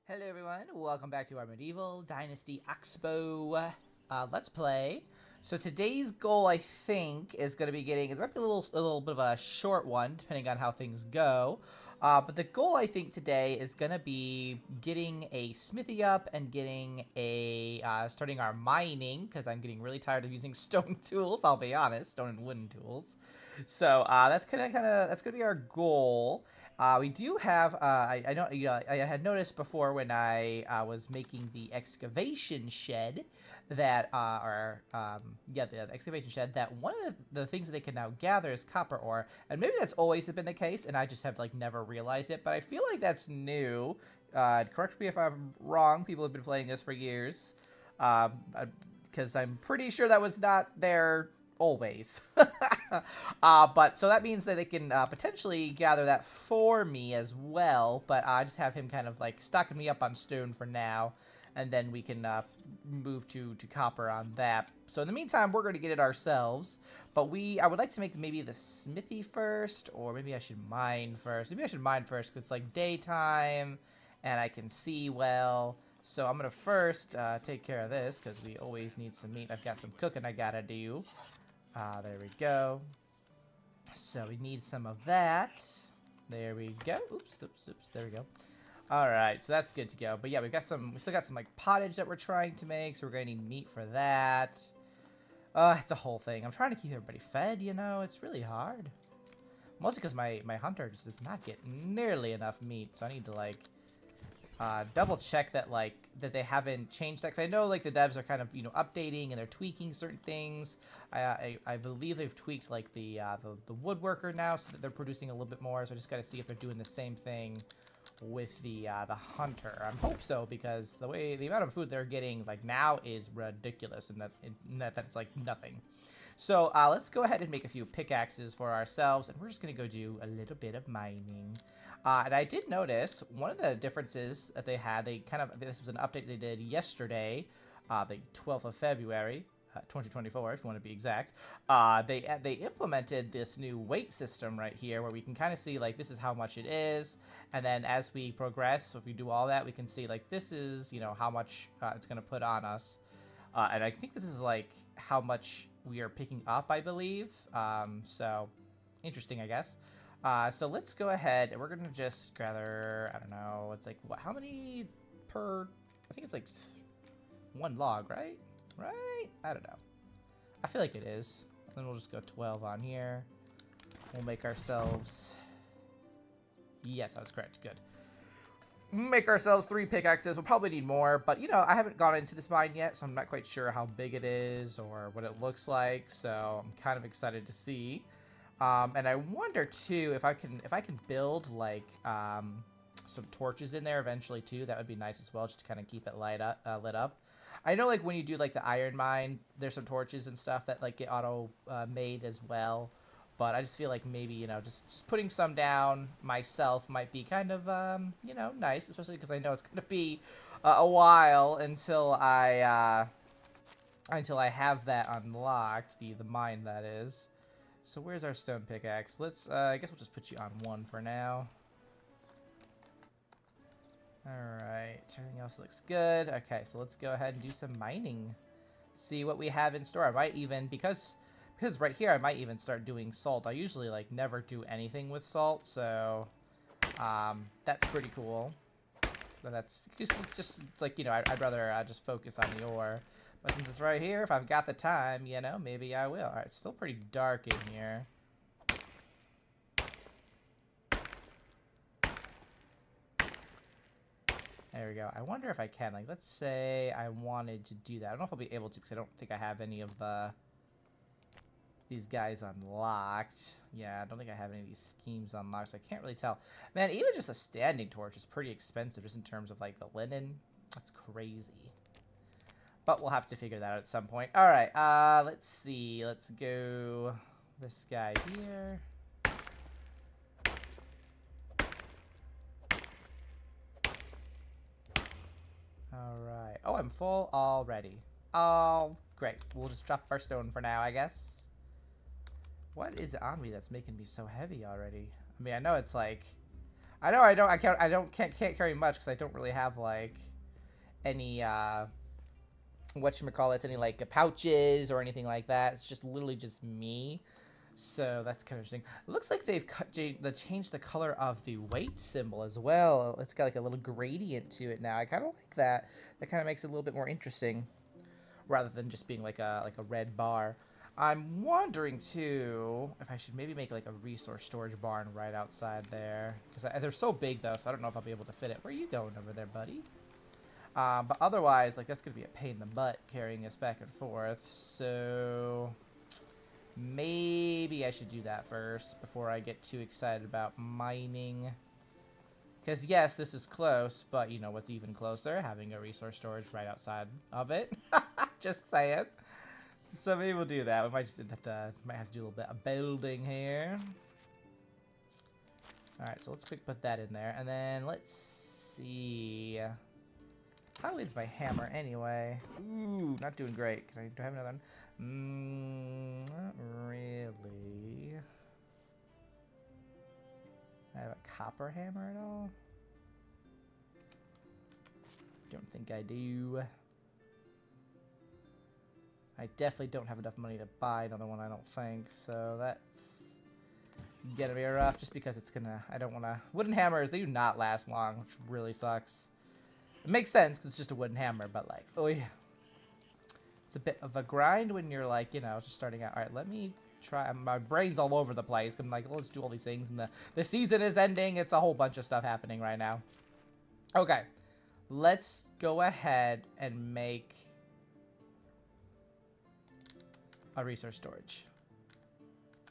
Hello everyone, welcome back to our medieval Dynasty Oxbow Let's Play. So today's goal, I think, is going to be getting, it might be a little bit of a short one, depending on how things go. But the goal, I think, today is going to be getting a smithy up and getting a, starting our mining, because I'm getting really tired of using stone tools, I'll be honest, stone and wooden tools. So that's that's gonna be our goal. We do have, I know, I had noticed before when I was making the excavation shed that, the excavation shed, that one of the things that they can now gather is copper ore, and maybe that's always been the case, and I just have like never realized it. But I feel like that's new. Correct me if I'm wrong. People have been playing this for years, because I'm pretty sure that was not there always. But so that means that they can potentially gather that for me as well, but I just have him kind of like stocking me up on stone for now, and then we can move to copper on that. So in the meantime, we're going to get it ourselves, but I would like to make maybe the smithy first, or maybe I should mine first. Maybe I should mine first because it's like daytime and I can see well. So I'm going to first take care of this because we always need some meat. I've got some cooking I gotta do. There we go. So we need some of that. There we go. Oops. There we go. All right, so that's good to go. But yeah, we still got some like pottage that we're trying to make, so we're gonna need meat for that. It's a whole thing. I'm trying to keep everybody fed. You know, it's really hard. Mostly because my hunter just does not get nearly enough meat, so I need to like double check that that they haven't changed that, because I know like the devs are kind of updating and they're tweaking certain things. I believe they've tweaked like the woodworker now, so that they're producing a little bit more. So I just got to see if they're doing the same thing with the hunter. I hope so, because the amount of food they're getting like now is ridiculous, and that's like nothing. So let's go ahead and make a few pickaxes for ourselves, and we're just gonna go do a little bit of mining. And I did notice one of the differences that this was an update they did yesterday, the 12th of February, 2024, if you want to be exact. They implemented this new weight system right here, where we can kind of see like this is how much it is, and then as we progress, so if we do all that, we can see like this is how much it's going to put on us, and I think this is like how much we are picking up, I believe. So interesting, I guess. So let's go ahead and we're gonna just gather, I don't know, it's like how many per, I think it's like one log, right? I don't know. I feel like it is. Then we'll just go 12 on here. We'll make ourselves, yes, I was correct, good. Make ourselves 3 pickaxes. We'll probably need more, but I haven't gone into this mine yet, so I'm not quite sure how big it is or what it looks like, so I'm kind of excited to see. And I wonder too if I can build like some torches in there eventually too. That would be nice as well, just to kind of keep it lit up. I know like when you do like the iron mine, there's some torches and stuff that like get auto made as well. But I just feel like maybe just putting some down myself might be kind of nice, especially because I know it's gonna be a while until I have that unlocked, the mine that is. So where's our stone pickaxe? Let's, I guess we'll just put you on 1 for now. Alright, everything else looks good. Okay, so let's go ahead and do some mining. See what we have in store. I might even, because right here I might even start doing salt. I usually like never do anything with salt, so that's pretty cool. But that's just it's like, I'd rather just focus on the ore. But since it's right here, if I've got the time, maybe I will. Alright, it's still pretty dark in here. There we go. I wonder if I can. Like, let's say I wanted to do that. I don't know if I'll be able to, because I don't think I have any of these guys unlocked. Yeah, I don't think I have any of these schemes unlocked, so I can't really tell. Man, even just a standing torch is pretty expensive, just in terms of, like, the linen. That's crazy. But we'll have to figure that out at some point. All right, let's see. Let's go this guy here. All right. Oh, I'm full already. Oh, great. We'll just drop our stone for now, I guess. What is it on me that's making me so heavy already? I mean, I know it's like, I know can't carry much because I don't really have like any whatchamacallits, any like pouches or anything like that. It's just literally just me. So that's kind of interesting. It looks like they've changed the color of the weight symbol as well. It's got like a little gradient to it now. I kind of like that. That kind of makes it a little bit more interesting, rather than just being like a red bar. I'm wondering too if I should maybe make like a resource storage barn right outside there, because they're so big though, so I don't know if I'll be able to fit it. Where are you going over there, buddy? But otherwise, like, that's gonna be a pain in the butt carrying us back and forth. So maybe I should do that first before I get too excited about mining. Because yes, this is close, but you know what's even closer? Having a resource storage right outside of it. Just saying. So maybe we'll do that. We might just have to do a little bit of building here. All right, so let's quick put that in there, and then let's see. How is my hammer anyway? Ooh, not doing great. Do I have another one? Not really. I have a copper hammer at all? Don't think I do. I definitely don't have enough money to buy another one, I don't think. So that's gonna be rough, just because it's gonna... I don't want to... Wooden hammers, they do not last long, which really sucks. It makes sense because it's just a wooden hammer, but like, oh yeah. It's a bit of a grind when you're like, you know, just starting out. All right, let me try. My brain's all over the place. I'm like, let's do all these things. And the season is ending. It's a whole bunch of stuff happening right now. Okay. Let's go ahead and make a resource storage.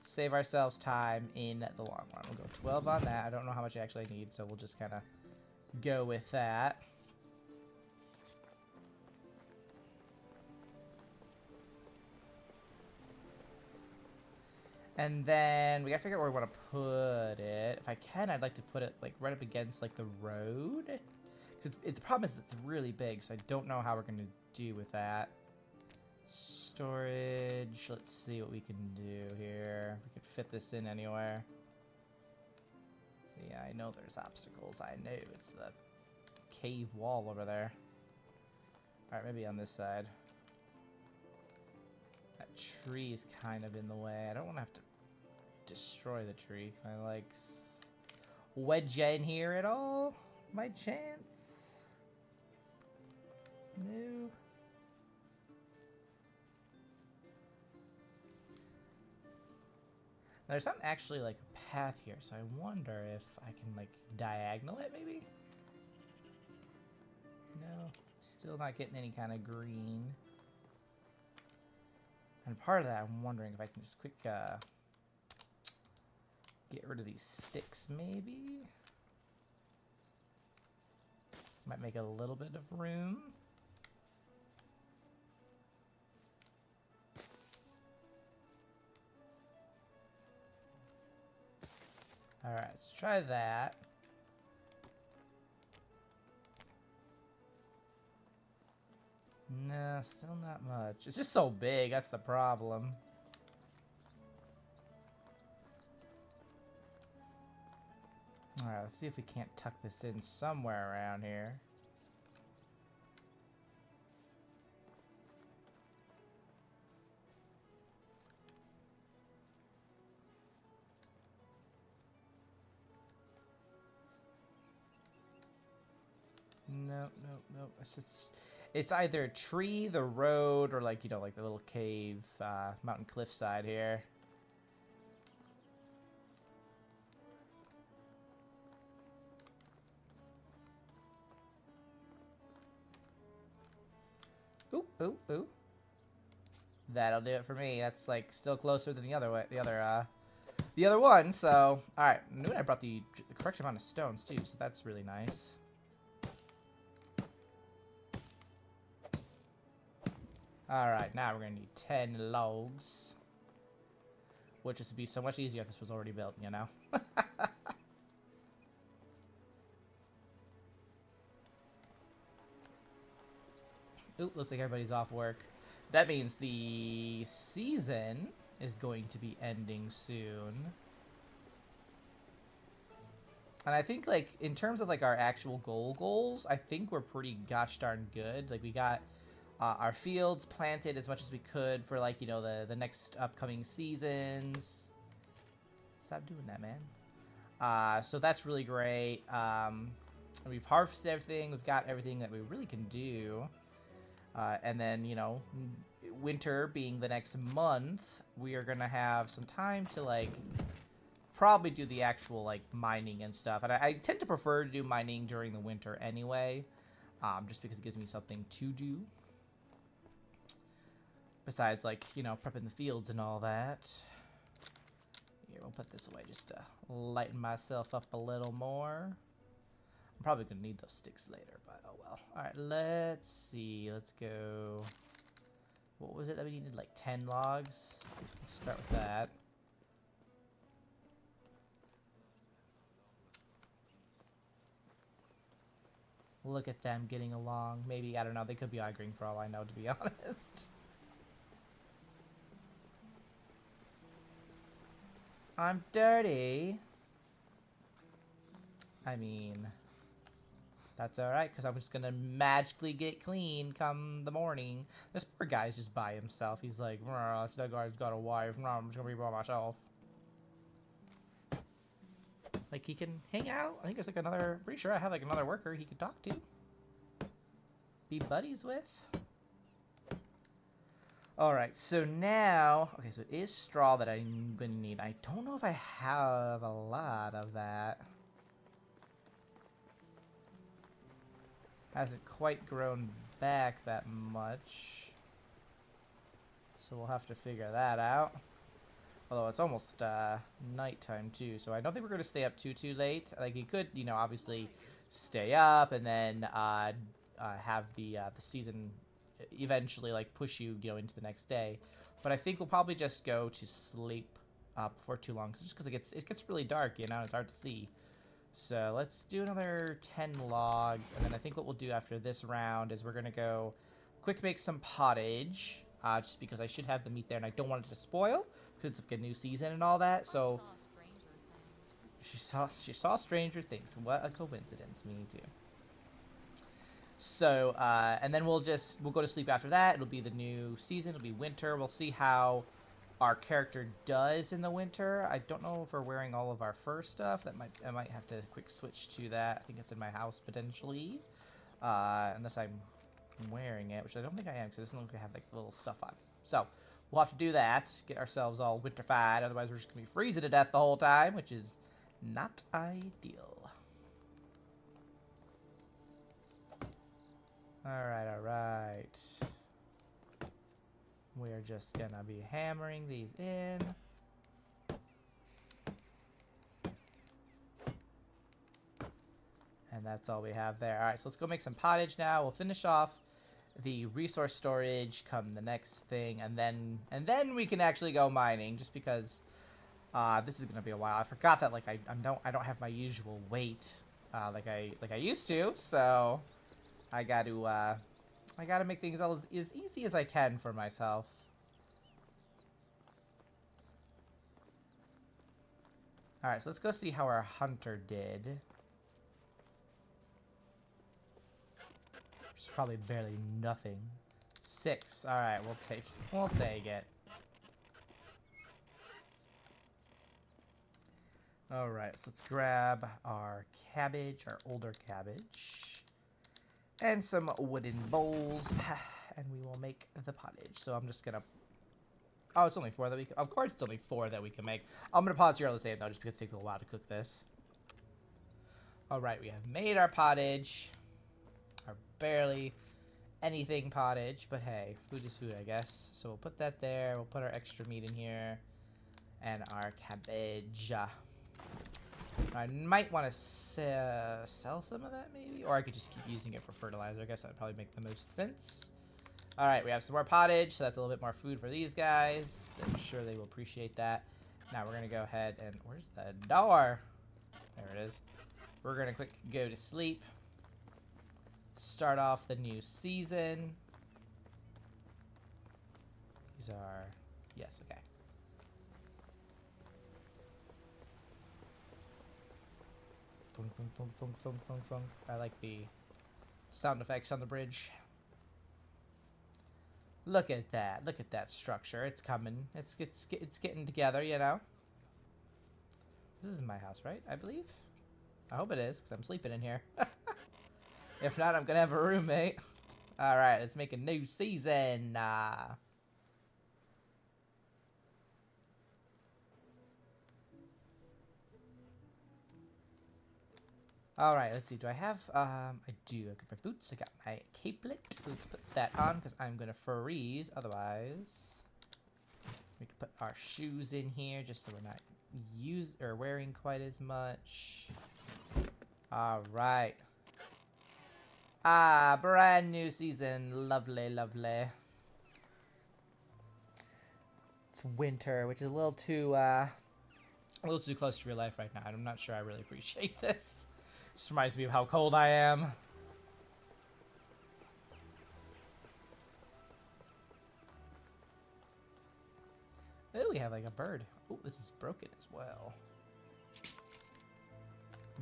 Save ourselves time in the long run. We'll go 12 on that. I don't know how much I actually need, so we'll just kind of go with that. And then we gotta figure out where we want to put it. If I can, I'd like to put it like right up against like the road. Because the problem is it's really big, so I don't know how we're gonna do with that. Storage. Let's see what we can do here. We could fit this in anywhere. Yeah, I know there's obstacles. I know it's the cave wall over there. All right, maybe on this side. That tree is kind of in the way. I don't want to have to destroy the tree. Can I like wedge in here at all? My chance? No. There's not actually like a path here, so I wonder if I can like diagonal it maybe? No, still not getting any kind of green. And part of that, I'm wondering if I can just quick get rid of these sticks, maybe? Might make a little bit of room. Alright, let's try that. No, still not much. It's just so big, that's the problem. Alright, let's see if we can't tuck this in somewhere around here. Nope, nope, nope. It's just... It's either a tree, the road, or like, you know, like the little cave, mountain cliff side here. Ooh, ooh, ooh. That'll do it for me. That's like still closer than the other way, the other one. So, all right. I knew I brought the correct amount of stones too, so that's really nice. Alright, now we're going to need 10 logs. Which would be so much easier if this was already built, you know? Ooh, looks like everybody's off work. That means the season is going to be ending soon. And I think, like, in terms of, like, our actual goals, I think we're pretty gosh darn good. Like, we got our fields planted as much as we could for, like, you know, the next upcoming seasons. Stop doing that, man. So that's really great. We've harvested everything. We've got everything that we really can do. And then, you know, winter being the next month, we are going to have some time to, like, probably do the actual, like, mining and stuff. And I tend to prefer to do mining during the winter anyway, just because it gives me something to do. Besides, like, you know, prepping the fields and all that. Here, we'll put this away just to lighten myself up a little more. I'm probably going to need those sticks later, but oh well. Alright, let's see. Let's go. What was it that we needed? Like 10 logs? Let's start with that. Look at them getting along. Maybe, I don't know, they could be arguing for all I know, to be honest. I'm dirty. I mean, that's alright, because I'm just going to magically get clean come the morning. This poor guy's just by himself. He's like, that guy's got a wife. I'm just going to be by myself. Like, he can hang out. I think there's like another, pretty sure I have like another worker he could talk to. Be buddies with. Alright, so now, okay, so it is straw that I'm going to need. I don't know if I have a lot of that. Hasn't quite grown back that much. So we'll have to figure that out. Although it's almost nighttime too, so I don't think we're going to stay up too late. Like, you could, you know, obviously stay up and then have the season eventually, like, push you, you know, into the next day. But I think we'll probably just go to sleep before too long, just because it gets really dark, you know, and it's hard to see. So let's do another 10 logs, and then I think what we'll do after this round is we're going to go quick make some pottage. Just because I should have the meat there, and I don't want it to spoil because it's like a new season and all that. So she saw Stranger Things. What a coincidence, me too. So and then we'll go to sleep after that. It'll be the new season. It'll be winter. We'll see how our character does in the winter. I don't know if we're wearing all of our fur stuff. I might have to quick switch to that. I think it's in my house potentially, unless I'm wearing it, which I don't think I am, because it doesn't look like I have like little stuff on. So we'll have to do that, get ourselves all winterfied, otherwise we're just gonna be freezing to death the whole time, which is not ideal. Alright. We're just gonna be hammering these in. And that's all we have there. Alright, so let's go make some pottage now. We'll finish off the resource storage come the next thing, and then we can actually go mining, just because this is gonna be a while. I forgot that, like, I don't have my usual weight like I used to, so I gotta make things as easy as I can for myself. Alright, so let's go see how our hunter did. It's probably barely nothing. 6. Alright, we'll take it. Alright, so let's grab our cabbage, our older cabbage, and some wooden bowls, and we will make the pottage. So I'm just gonna... Oh, it's only 4 that we can... Of course it's only 4 that we can make. I'm gonna pause here on the save, though, just because it takes a while to cook this. Alright, we have made our pottage. Our barely anything pottage, but hey, food is food, I guess. So we'll put that there. We'll put our extra meat in here, and our cabbage. I might want to sell some of that, maybe, or I could just keep using it for fertilizer. I guess that would probably make the most sense. All right, we have some more pottage, so that's a little bit more food for these guys. I'm sure they will appreciate that. Now we're gonna go ahead and where's the door? There it is. We're gonna quick go to sleep. Start off the new season. These are... Yes, okay. Thunk, thunk, thunk, thunk, thunk, thunk, thunk. I like the sound effects on the bridge. Look at that. Look at that structure. It's coming. It's getting together, you know? This is my house, right? I believe? I hope it is, because I'm sleeping in here. If not, I'm going to have a roommate. Alright, let's make a new season. Alright, let's see. Do I have... I do. I got my boots. I got my capelet. Let's put that on, because I'm going to freeze. Otherwise, we can put our shoes in here, just so we're not wearing quite as much. Alright. Brand new season. Lovely, lovely. It's winter, which is a little too close to real life right now. I'm not sure I really appreciate this. Just reminds me of how cold I am. Oh, we have like a bird. Oh, this is broken as well.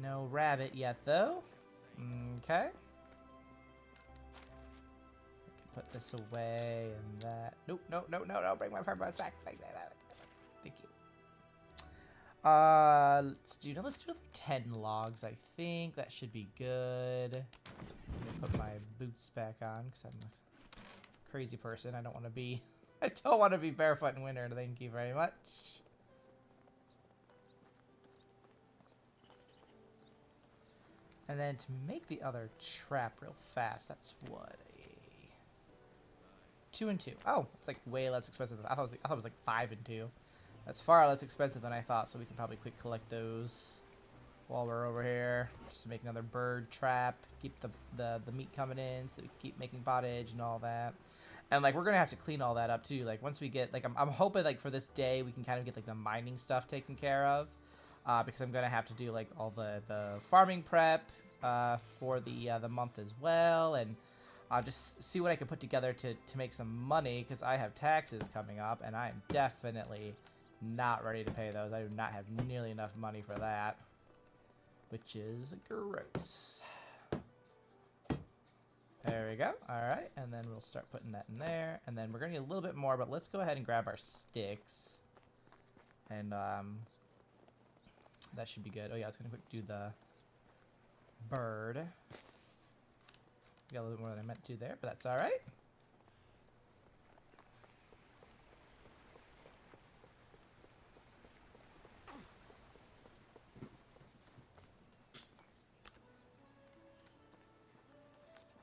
No rabbit yet, though. Okay. Put this away and that. Nope, no, no, no, no. Bring my fireballs back. Thank you. Let's do 10 logs. I think that should be good. Put my boots back on because I'm a crazy person. I don't want to be. I don't want to be barefoot in winter. Thank you very much. And then to make the other trap real fast, that's what. 2 and 2. Oh, it's like way less expensive than I thought. It was like 5 and 2. That's far less expensive than I thought, so we can probably quick collect those while we're over here. Just to make another bird trap, keep the meat coming in, so we can keep making pottage and all that. And like we're gonna have to clean all that up too. Like once we get like I'm hoping like for this day we can kind of get like the mining stuff taken care of, because I'm gonna have to do like all the farming prep for the month as well, and just see what I can put together to make some money, because I have taxes coming up, and I am definitely not ready to pay those. I do not have nearly enough money for that, which is gross. There we go. All right, and then we'll start putting that in there, and then we're going to need a little bit more, but let's go ahead and grab our sticks, and that should be good. Oh, yeah, I was going to quick do the bird. Got a little bit more than I meant to there, but that's all right.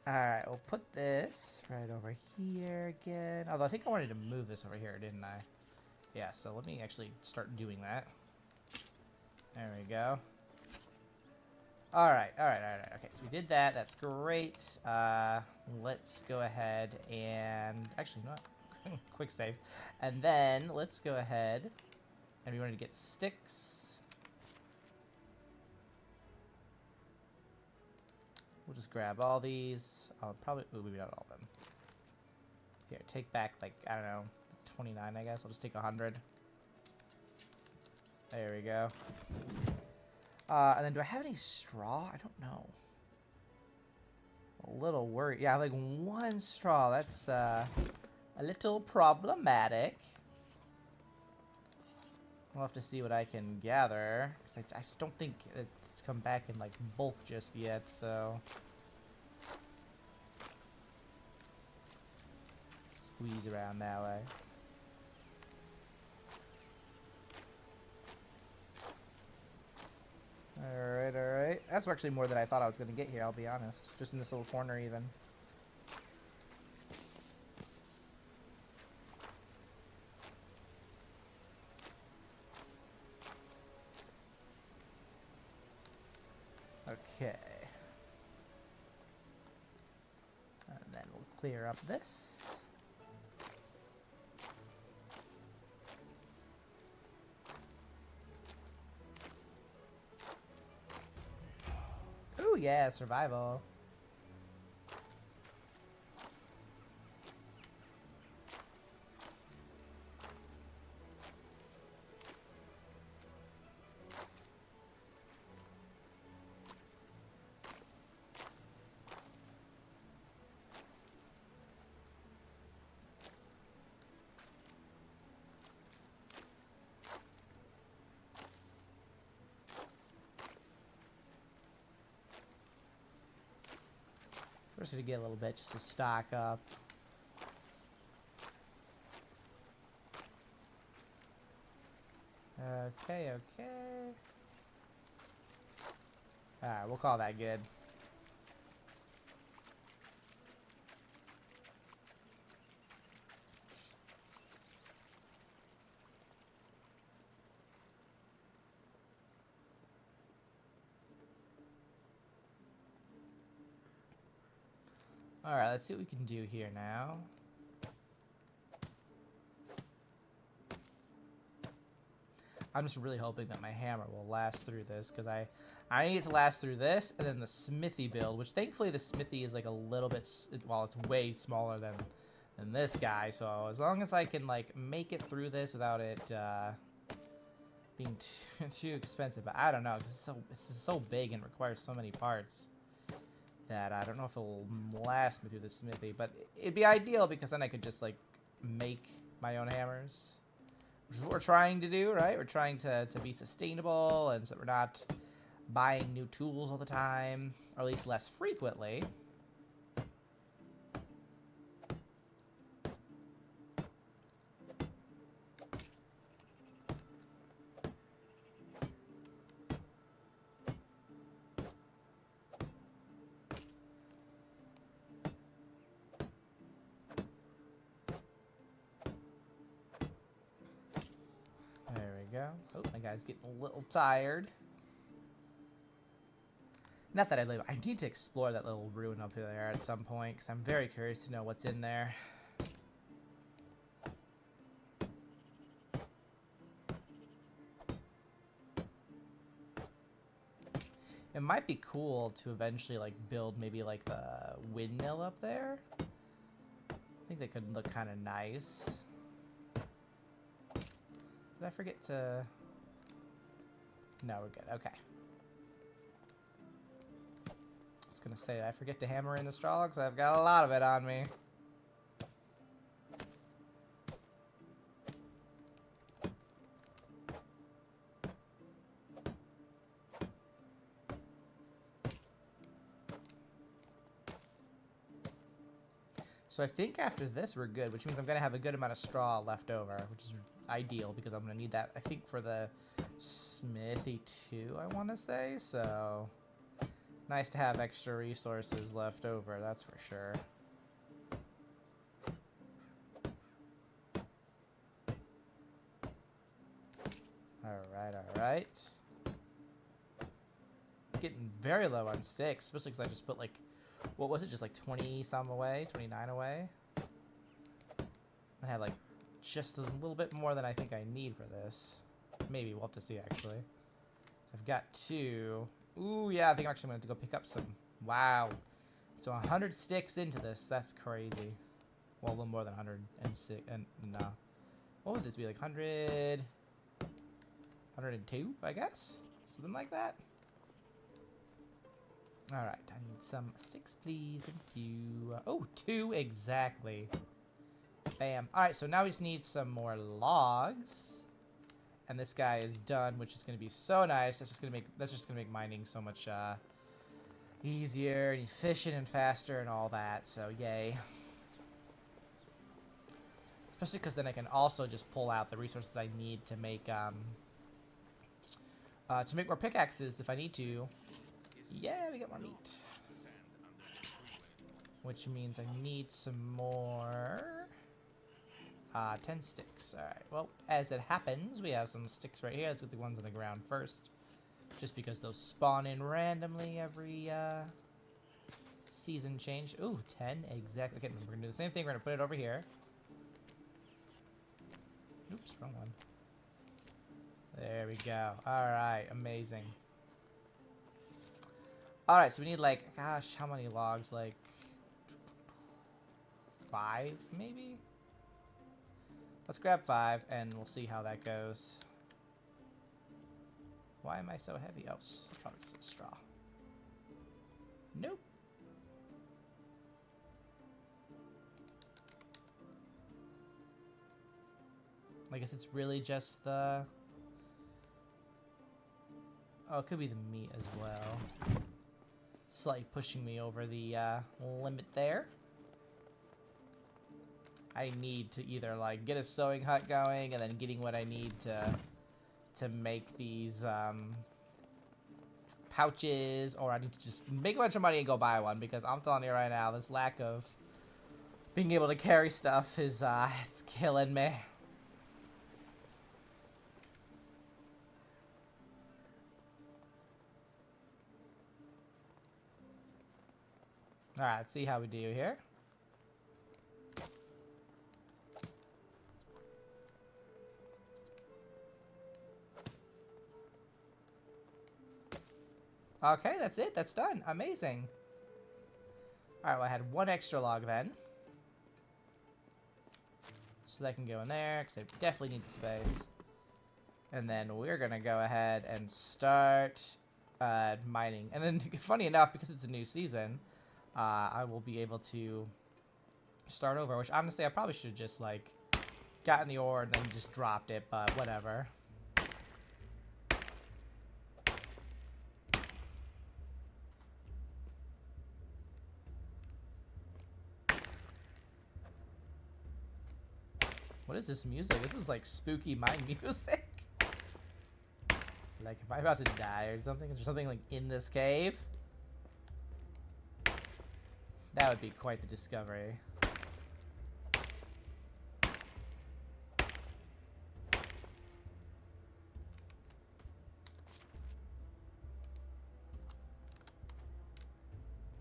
All right, we'll put this right over here again. Although I think I wanted to move this over here, didn't I? Yeah, so let me actually start doing that. There we go. All right. Okay, so we did that. That's great. Let's go ahead and actually, you know what? Quick save. And then let's go ahead and we wanted to get sticks. We'll just grab all these. I'll probably, ooh, maybe not all of them. Here, take back like, I don't know, 29, I guess. I'll just take 100. There we go. And then do I have any straw? I don't know. A little worried. Yeah, I have like 1 straw. That's a little problematic. We'll have to see what I can gather, because I just don't think it's come back in like bulk just yet, so. Squeeze around that way. Alright. That's actually more than I thought I was going to get here, I'll be honest. Just in this little corner, even. Okay. And then we'll clear up this. Ooh, yeah, survival. First, to get a little bit just to stock up. Okay, okay. Alright, we'll call that good. Alright, let's see what we can do here now. I'm just really hoping that my hammer will last through this, because I need it to last through this, and then the smithy build, which thankfully the smithy is like a little bit, well, it's way smaller than this guy, so as long as I can like make it through this without it being too expensive, but I don't know, because it's so big and requires so many parts that I don't know if it'll last me through the smithy, but it'd be ideal because then I could just like make my own hammers, which is what we're trying to do, right? We're trying to be sustainable, and so we're not buying new tools all the time, or at least less frequently. Oh, my guy's getting a little tired. Not that I need to explore that little ruin up there at some point, because I'm very curious to know what's in there. It might be cool to eventually like build maybe like the windmill up there. I think that could look kind of nice. Did I forget to... No, we're good. Okay. I was going to say, did I forget to hammer in the straw? Because I've got a lot of it on me. So I think after this we're good, which means I'm going to have a good amount of straw left over, which is ideal because I'm going to need that, I think, for the smithy too, I want to say. So nice to have extra resources left over, that's for sure. Alright. Getting very low on sticks, especially because I just put like, what was it, just like 20 some away, 29 away? I have like just a little bit more than I think I need for this. Maybe, we'll have to see actually. So I've got 2. Ooh, yeah, I think I'm actually going to go pick up some. Wow. So 100 sticks into this, that's crazy. Well, a little more than 106, and no. What would this be, like 100? 102, I guess? Something like that. Alright, I need some sticks, please. Thank you. Oh, 2 exactly. Bam. Alright, so now we just need some more logs. And this guy is done, which is going to be so nice. That's just going to make mining so much easier and efficient and faster and all that. So, yay. Especially because then I can also just pull out the resources I need to make more pickaxes if I need to. Yeah, we got more meat. Which means I need some more. 10 sticks. Alright, well, as it happens, we have some sticks right here. Let's get the ones on the ground first. Just because those spawn in randomly every season change. Ooh, 10, exactly. Okay, we're going to do the same thing. We're going to put it over here. Oops, wrong one. There we go. Alright, amazing. Alright, so we need like, gosh, how many logs? Like 5, maybe? Let's grab 5 and we'll see how that goes. Why am I so heavy? Oh, probably because of the straw. Nope. I guess it's really just the... Oh, it could be the meat as well. It's like pushing me over the limit there. I need to either like get a sewing hut going and then getting what I need to make these pouches, or I need to just make a bunch of money and go buy one, because I'm telling you right now, this lack of being able to carry stuff is it's killing me. Alright, let's see how we do here. Okay, that's it. That's done. Amazing. Alright, well, I had one extra log then. So that can go in there, because I definitely need the space. And then we're going to go ahead and start mining. And then, funny enough, because it's a new season, I will be able to start over, which honestly I probably should have just like gotten the ore and then just dropped it, but whatever. What is this music? This is like spooky mine music. Like, am I about to die or something? Is there something like in this cave? That would be quite the discovery.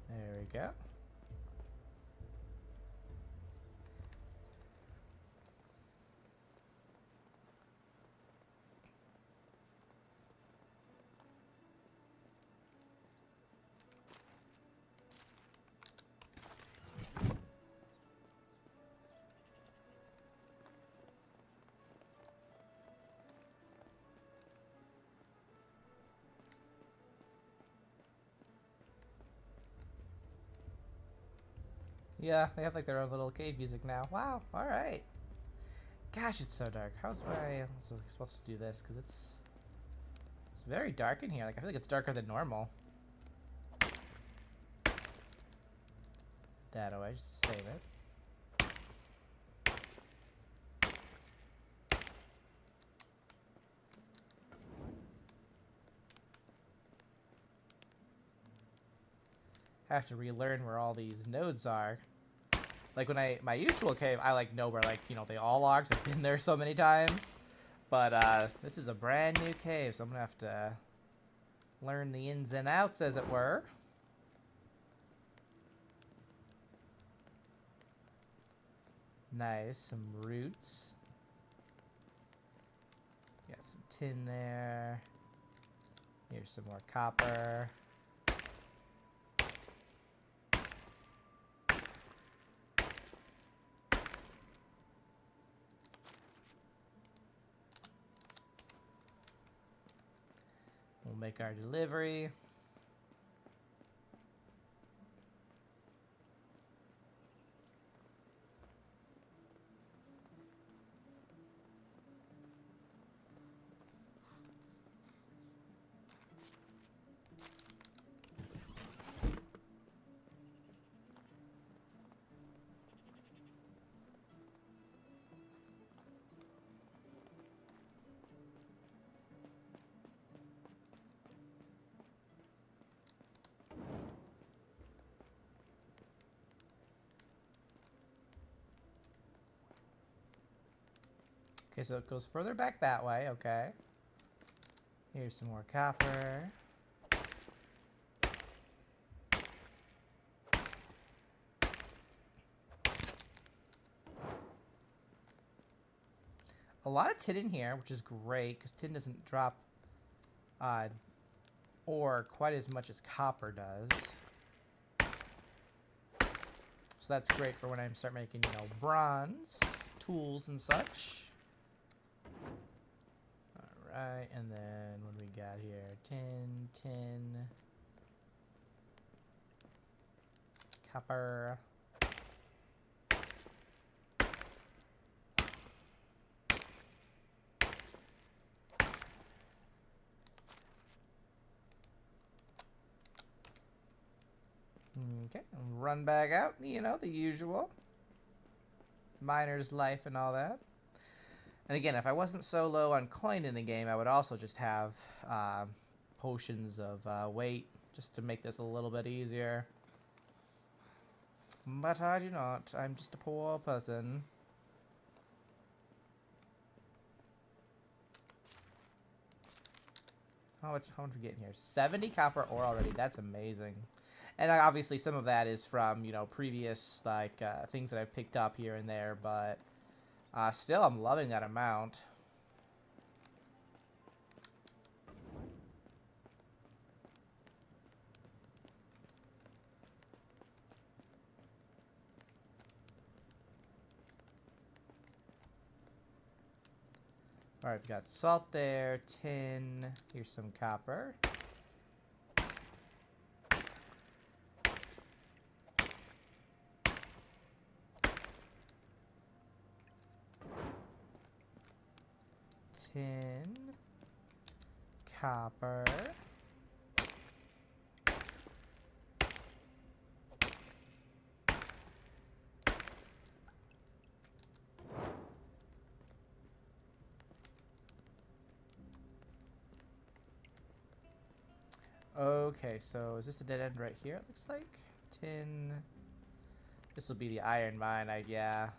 There we go. Yeah, they have like their own little cave music now. Wow, alright. Gosh, it's so dark. How's my... I'm supposed to do this, because it's very dark in here. Like, I feel like it's darker than normal. That away, just to save it. I have to relearn where all these nodes are. Like when my usual cave, I like know where, like, you know, they all are, 'cause I've been there so many times. But this is a brand new cave, so I'm gonna have to learn the ins and outs, as it were. Nice, some roots. Got some tin there. Here's some more copper. We'll make our delivery. Okay, so it goes further back that way, okay. Here's some more copper. A lot of tin in here, which is great, because tin doesn't drop ore quite as much as copper does. So that's great for when I start making, you know, bronze tools and such. Alright, and then what do we got here? Tin, copper. Okay, run back out. You know, the usual. Miner's life and all that. And again, if I wasn't so low on coin in the game, I would also just have potions of weight, just to make this a little bit easier. But I do not. I'm just a poor person. How much are we getting here? 70 copper ore already. That's amazing. And obviously some of that is from, you know, previous, like, things that I've picked up here and there. But still, I'm loving that amount. Alright, we've got salt there, tin, here's some copper. Tin, copper. Okay, so is this a dead end right here, it looks like? Tin. This will be the iron mine, yeah.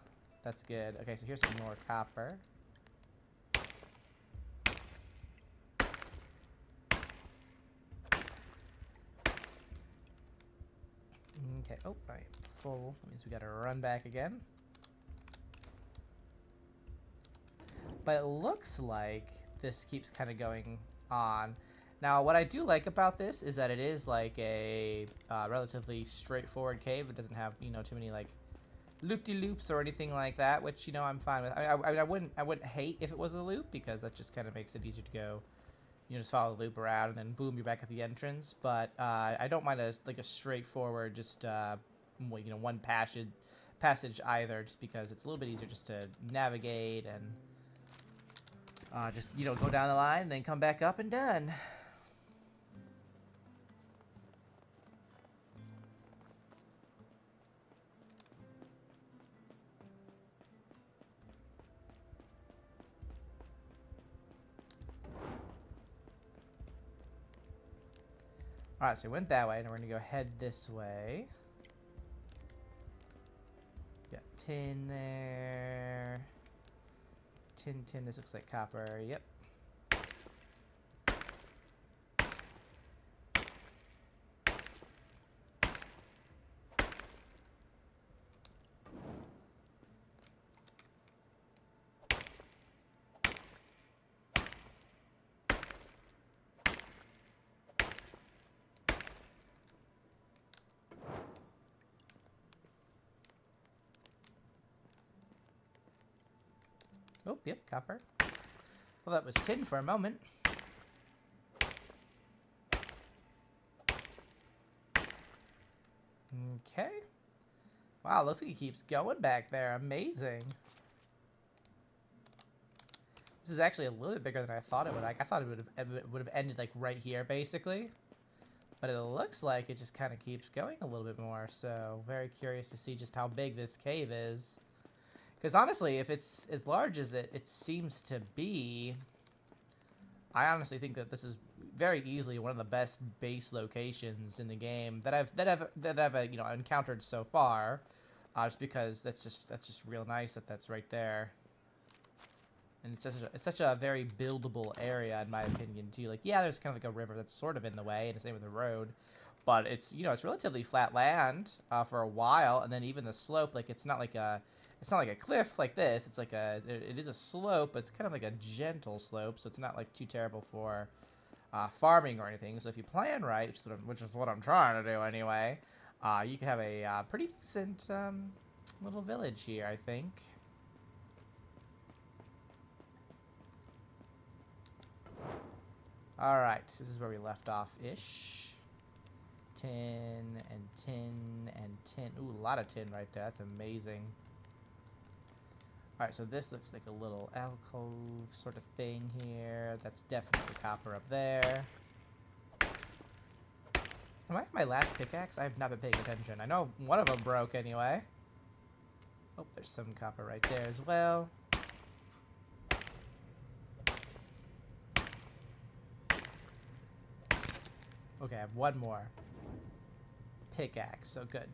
That's good. Okay, so here's some more copper. Okay, oh, right, full. That means we gotta run back again. But it looks like this keeps kind of going on. Now, what I do like about this is that it is like a relatively straightforward cave. It doesn't have, you know, too many like loop-de-loops or anything like that, which, you know, I'm fine with. I wouldn't hate if it was a loop, because that just kind of makes it easier to go. You know, just follow the loop around and then boom, you're back at the entrance. But I don't mind a straightforward, just you know, one passage either, just because it's a little bit easier just to navigate and just, you know, go down the line and then come back up and done. Alright, so we went that way, and we're going to go head this way. Got tin there. Tin, this looks like copper, yep. Oh, yep, copper. Well, that was tin for a moment. Okay. Wow, looks like he keeps going back there. Amazing. This is actually a little bit bigger than I thought it would. Like, I thought it would have ended like right here, basically. But it looks like it just kind of keeps going a little bit more. So, very curious to see just how big this cave is. Because honestly, if it's as large as it seems to be, I honestly think that this is very easily one of the best base locations in the game that I've you know, encountered so far. Just because that's just real nice that's right there, and it's such a very buildable area in my opinion too. Like, yeah, there's kind of like a river that's sort of in the way, and the same with the road, but it's, you know, it's relatively flat land for a while, and then even the slope, like it's not like a cliff like this. It's like it is a slope, but it's kind of like a gentle slope, so it's not like too terrible for farming or anything. So if you plan right, which is what I'm trying to do anyway, you can have a pretty decent little village here, I think. Alright, this is where we left off-ish. Tin and tin and tin. Ooh, a lot of tin right there. That's amazing. Alright, so this looks like a little alcove sort of thing here. That's definitely copper up there. Am I at my last pickaxe? I have not been paying attention. I know one of them broke anyway. Oh, there's some copper right there as well. Okay, I have one more pickaxe, so good.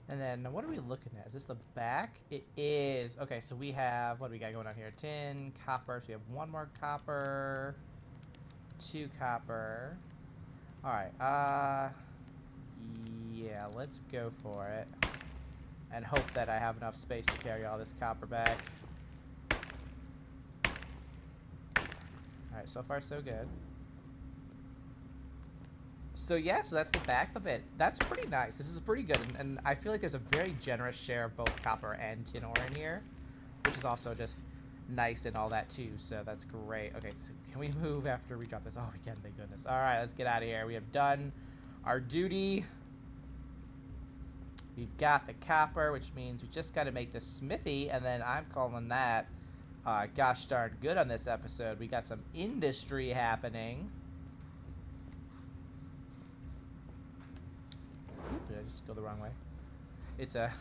And then, what are we looking at? Is this the back? It is. Okay, so we have, what do we got going on here? Tin, copper. So we have one more copper, 2 copper. Alright, yeah, let's go for it. And hope that I have enough space to carry all this copper back. Alright, so far so good. So yeah, so that's the back of it. That's pretty nice. This is pretty good, and I feel like there's a very generous share of both copper and tin ore in here, which is also just nice and all that too, so that's great. Okay, so can we move after we drop this? Oh, we can, thank goodness. Alright, let's get out of here. We have done our duty. We've got the copper, which means we just got to make the smithy, and then I'm calling that gosh darn good on this episode. We got some industry happening. Did I just go the wrong way? It's a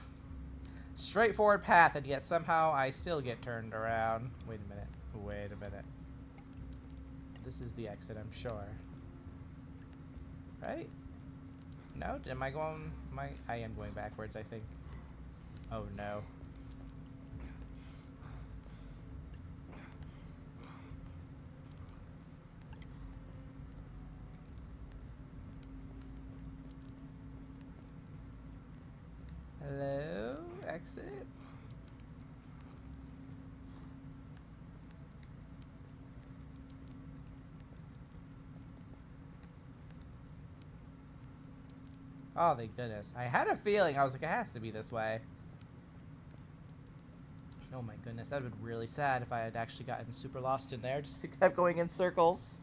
straightforward path, and yet somehow I still get turned around. Wait a minute. Wait a minute. This is the exit, I'm sure. Right? No? Am I going... I am going backwards, I think. Oh, no. Hello? Exit? Oh, thank goodness. I had a feeling. I was like, it has to be this way. Oh my goodness, that would have been really sad if I had actually gotten super lost in there. Just kept going in circles.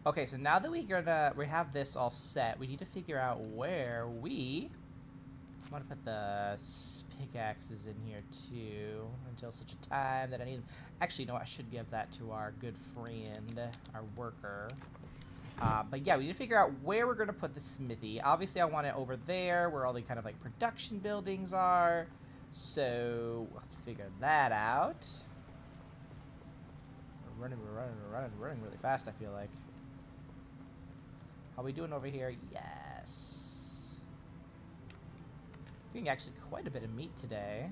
Okay, so now that we have this all set, we need to figure out where we want to put the pickaxes in here too, until such a time that I need them. Actually, no, I should give that to our good friend, our worker. But yeah, we need to figure out where we're going to put the smithy. Obviously, I want it over there, where all the kind of like production buildings are. So we'll have to figure that out. We're running really fast, I feel like. How are we doing over here? Yes. Getting actually quite a bit of meat today.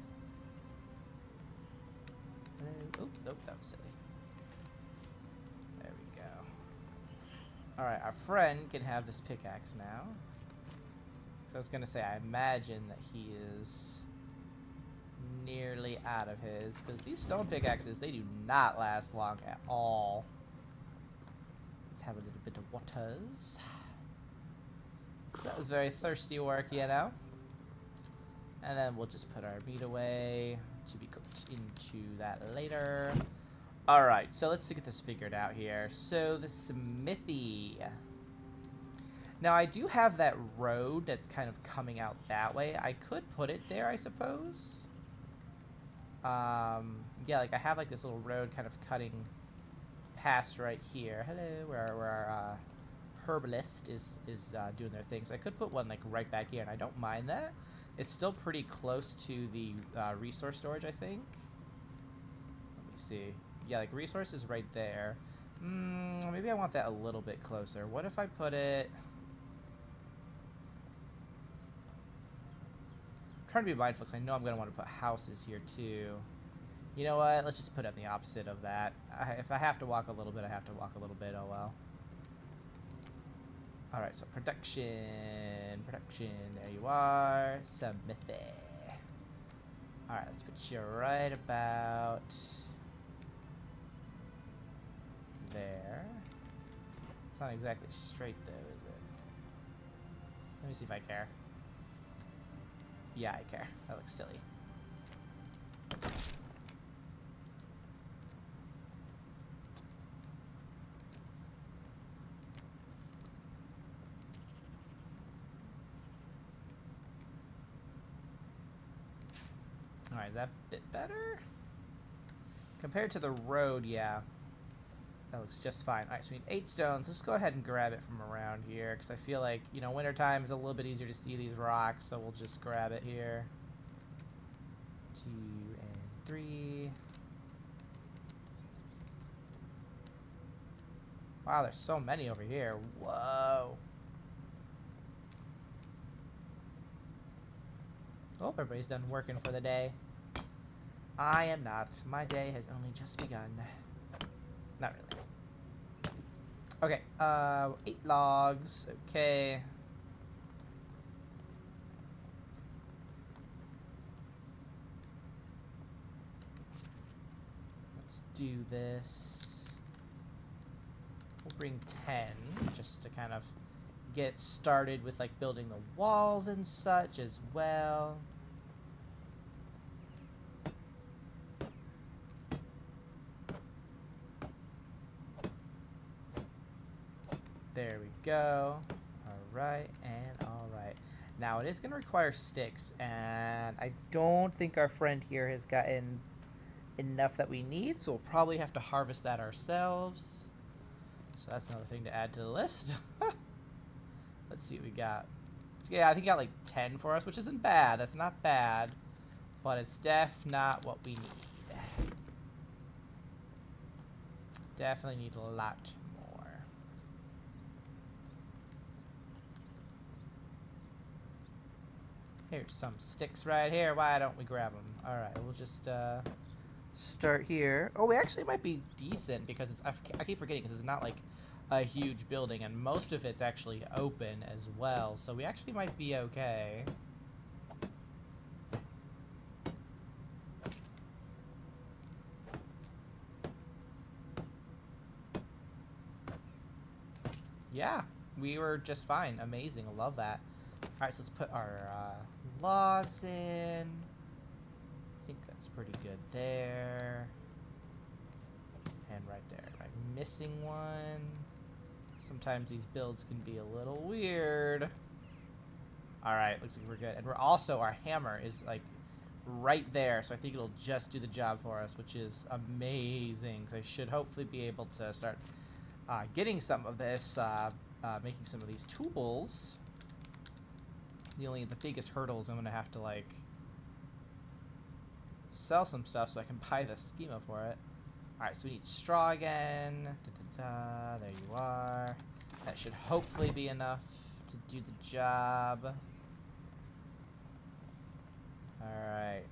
Oh, that was silly. There we go. Alright, our friend can have this pickaxe now. So I was going to say, I imagine that he is nearly out of his. Because these stone pickaxes, they do not last long at all. Let's have a little bit of waters. So that was very thirsty work, you know. And then we'll just put our meat away to be cooked into that later. Alright, so let's get this figured out here. So the smithy. Now I do have that road that's kind of coming out that way. I could put it there, I suppose. Yeah, like I have like this little road kind of cutting past right here. Hello, where our herbalist is doing their things. I could put one like right back here, and I don't mind that. It's still pretty close to the resource storage, I think. Let me see. Yeah, like resources right there. Maybe I want that a little bit closer. What if I put it... I'm trying to be mindful because I know I'm going to want to put houses here too. You know what? Let's just put it on the opposite of that. If I have to walk a little bit, I have to walk a little bit. Oh well. Alright, so production. There you are. Smithy. Alright, let's put you right about there. It's not exactly straight though, is it? Let me see if I care. Yeah, I care. That looks silly. Alright, is that a bit better? Compared to the road, yeah. That looks just fine. Alright, so we need 8 stones. Let's go ahead and grab it from around here, because I feel like, you know, wintertime is a little bit easier to see these rocks, so we'll just grab it here. 2 and 3. Wow, there's so many over here. Whoa. Oh, everybody's done working for the day. I am not. My day has only just begun. Not really. Okay, 8 logs. Okay. Let's do this. We'll bring 10 just to kind of get started with like building the walls and such as well. There we go. Alright, and alright. Now it is going to require sticks, and I don't think our friend here has gotten enough that we need, so we'll probably have to harvest that ourselves. So that's another thing to add to the list. Let's see what we got. So yeah, I think he got like 10 for us, which isn't bad. That's not bad, but it's not what we need. Definitely need a lot more. Here's some sticks right here. Why don't we grab them? All right, we'll just start here. Oh, we actually might be decent because it's. I keep forgetting because it's not like a huge building, and most of it's actually open as well. So we actually might be okay. Yeah, we were just fine. Amazing. I love that. All right, so let's put our logs in. I think that's pretty good there. And right there. Am I missing one? Sometimes these builds can be a little weird. All right, looks like we're good. And we're also, our hammer is like right there, so I think it'll just do the job for us, which is amazing. So I should hopefully be able to start getting some of this, making some of these tools. The biggest hurdle is I'm gonna have to like sell some stuff so I can buy the schema for it. Alright, so we need straw again. There you are. That should hopefully be enough to do the job. Alright.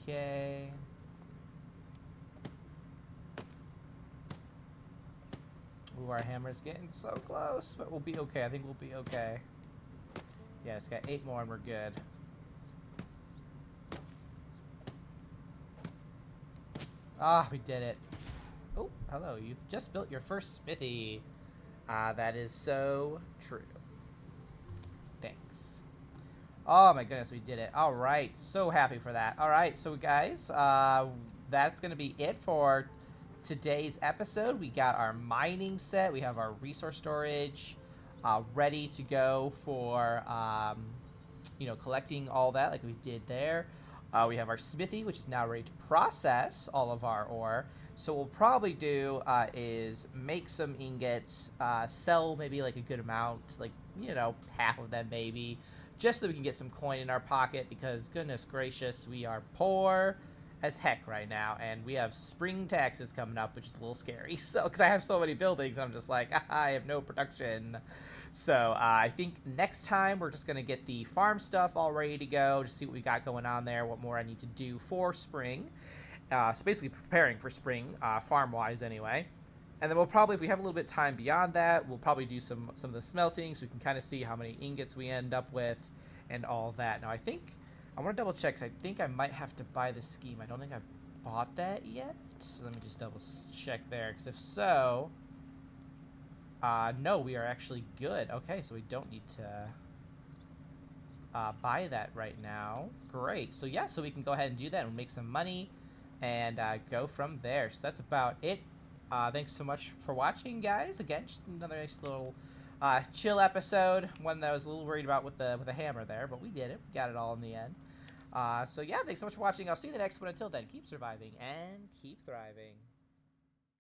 Okay. Ooh, our hammer's getting so close, but we'll be okay. I think we'll be okay. Yeah, it's got 8 more and we're good. Ah, we did it. Oh, hello. You've just built your first smithy. That is so true. Thanks. Oh my goodness, we did it. All right, so happy for that. All right, so guys, that's going to be it for today's episode. We got our mining set. We have our resource storage ready to go for, you know, collecting all that like we did there. We have our smithy, which is now ready to process all of our ore. So what we'll probably do is make some ingots, sell maybe like a good amount, like, you know, half of them maybe, just so we can get some coin in our pocket, because goodness gracious, we are poor as heck right now, and we have spring taxes coming up, which is a little scary. So, because I have so many buildings, I'm just like, I have no production. So, I think next time we're just going to get the farm stuff all ready to go, to see what we got going on there, what more I need to do for spring. So basically preparing for spring, farm-wise anyway. And then we'll probably, if we have a little bit of time beyond that, we'll probably do some of the smelting so we can kind of see how many ingots we end up with and all that. Now, I think, I want to double check because I think I might have to buy the scheme. I don't think I've bought that yet. So let me just double check there, because if so, no, we are actually good. Okay, so we don't need to buy that right now. Great. So yeah, so we can go ahead and do that and make some money and go from there. So that's about it. Thanks so much for watching, guys. Again, just another nice little chill episode. One that I was a little worried about with the hammer there, but we did it. We got it all in the end. So yeah, thanks so much for watching. I'll see you in the next one. Until then, keep surviving and keep thriving.